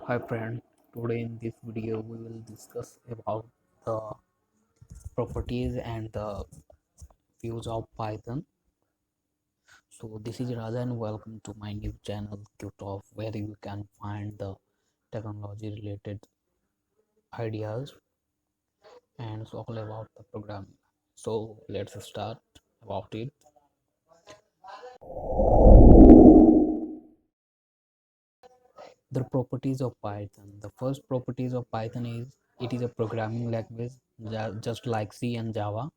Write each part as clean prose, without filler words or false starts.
Hi friend, today in this video we will discuss about the properties and the views of Python. So this is Raja and welcome to my new channel QTalk where you can find the technology related ideas and it's all about the programming. So let's start about it. The properties of Python. The first properties of Python is it is a programming language just like C and Java.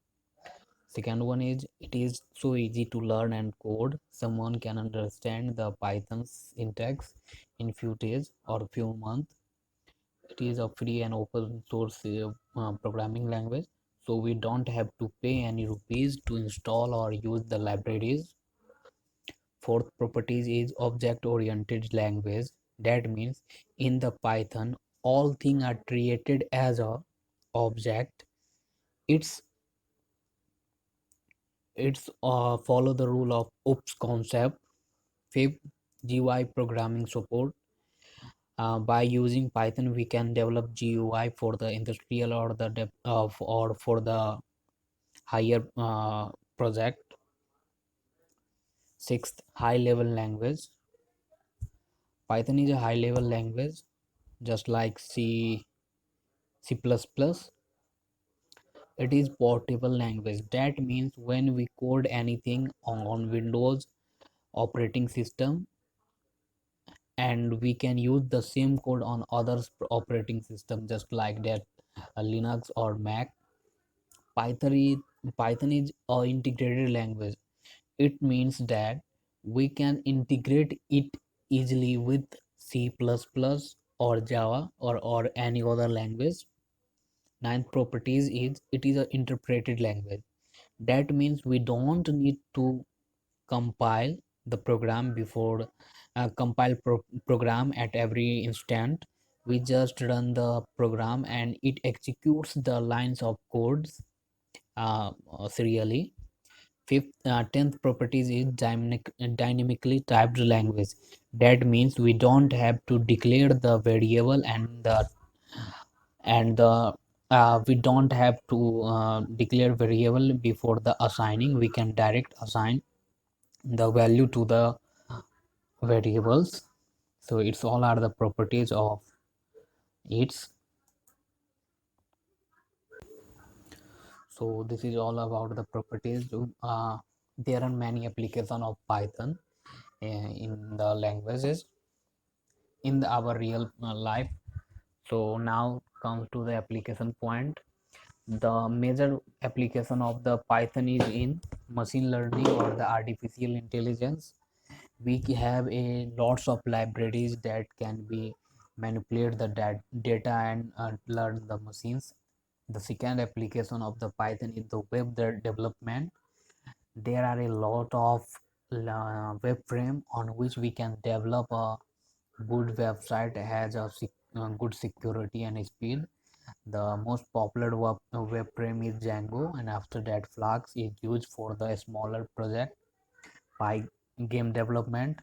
Second one is it is so easy to learn and code. Someone can understand the Python's syntax in few days or few months. It is a free and open source programming language, so we don't have to pay any rupees to install or use the libraries. Fourth properties is object oriented language. That means in the Python all things are treated as a object. It's it's follow the rule of OOPS concept. Fifth, GUI programming support. By using Python, we can develop GUI for the industrial or the or for the higher project. Sixth, high-level language. Python is a high-level language, just like C++. It is portable language. That means when we code anything on Windows operating system, and we can use the same code on other operating system just like that Linux or Mac. Python is a integrated language. It means that we can integrate it easily with C++ or Java or any other language. Ninth properties is it is an interpreted language. That means we don't need to compile the program before program at every instant. We just run the program and it executes the lines of codes serially. Fifth, 10th properties is dynamically typed language. That means we don't have to declare the variable and we don't have to declare variable before the assigning. We can direct assign the value to the variables. So it's all are the properties of its. So this is all about the properties. There are many applications of Python in the languages in our real life. So now comes to the application point. The major application of the Python is in machine learning or the artificial intelligence. We have a lots of libraries that can be manipulate the data and learn the machines. The second application of the Python is the web development. There are a lot of web frame on which we can develop a good website has a good security and speed. The most popular web frame is Django, and after that Flux is used for the smaller project. By game development,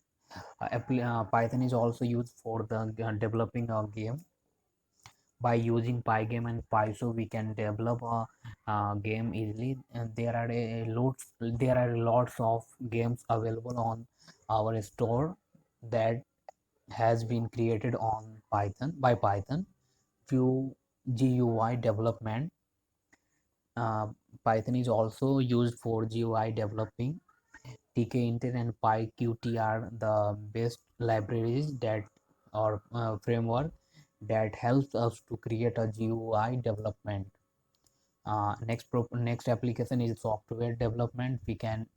Python is also used for the developing a game. By using Pygame and Pyso, we can develop a game easily. And there are lots of games available on our store that has been created on Python by Python. Few GUI development. Uh, Python is also used for GUI developing. tkinter and pyqt are the best libraries that or framework that helps us to create a GUI development. Next application is software development. We can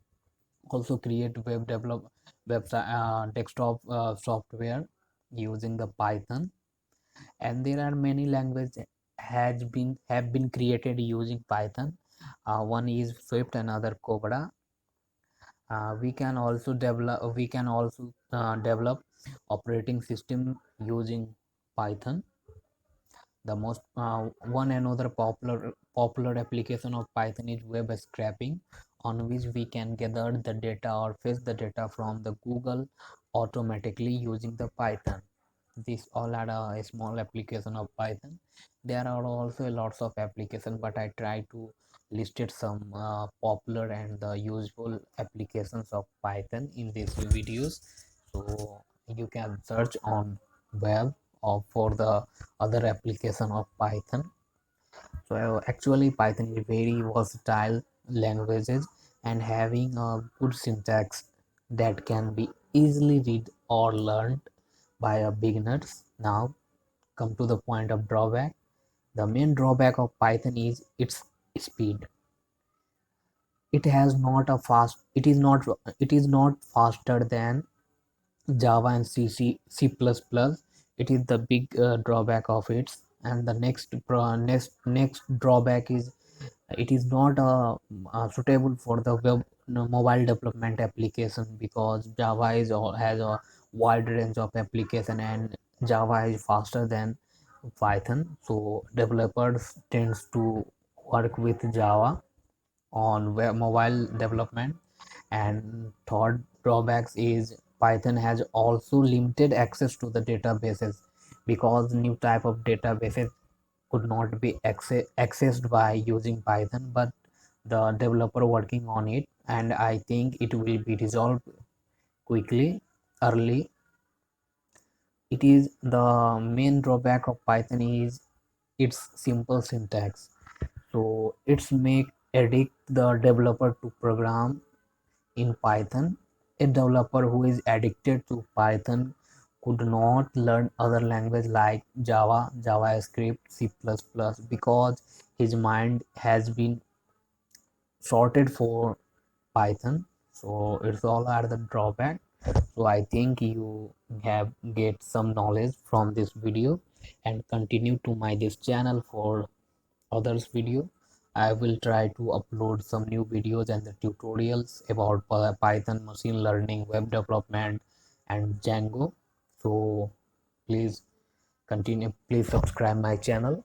also create website desktop software using the Python, and there are many languages have been created using Python. One is Swift, another Cobra. We can also develop operating system using Python. The most one another popular application of Python is web scraping, on which we can gather the data or fetch the data from the Google automatically using the Python. This all are a small application of Python. There are also lots of applications, but I try to listed some popular and useful applications of Python in these videos. So you can search on web or for the other application of Python. So actually Python is very versatile languages and having a good syntax that can be easily read or learned by a beginners. Now come to the point of drawback. The main drawback of Python is its speed. It has not a fast it is not faster than Java and C++. It is the big drawback of it. And the next drawback is it is not suitable for the web mobile development application, because Java has a wide range of application and Java is faster than Python. So developers tends to work with Java on web mobile development. And third drawbacks is Python has also limited access to the databases, because new type of databases could not be accessed by using Python, but the developer working on it, and I think it will be resolved quickly early. It is the main drawback of Python is its simple syntax. So it's make addict the developer to program in Python. A developer who is addicted to Python could not learn other language like Java, JavaScript, C++, because his mind has been sorted for Python. So it's all are the drawback. So I think you have get some knowledge from this video, and continue to my this channel for others video. I will try to upload some new videos and the tutorials about Python, machine learning, web development, and Django. So please continue, please subscribe my channel.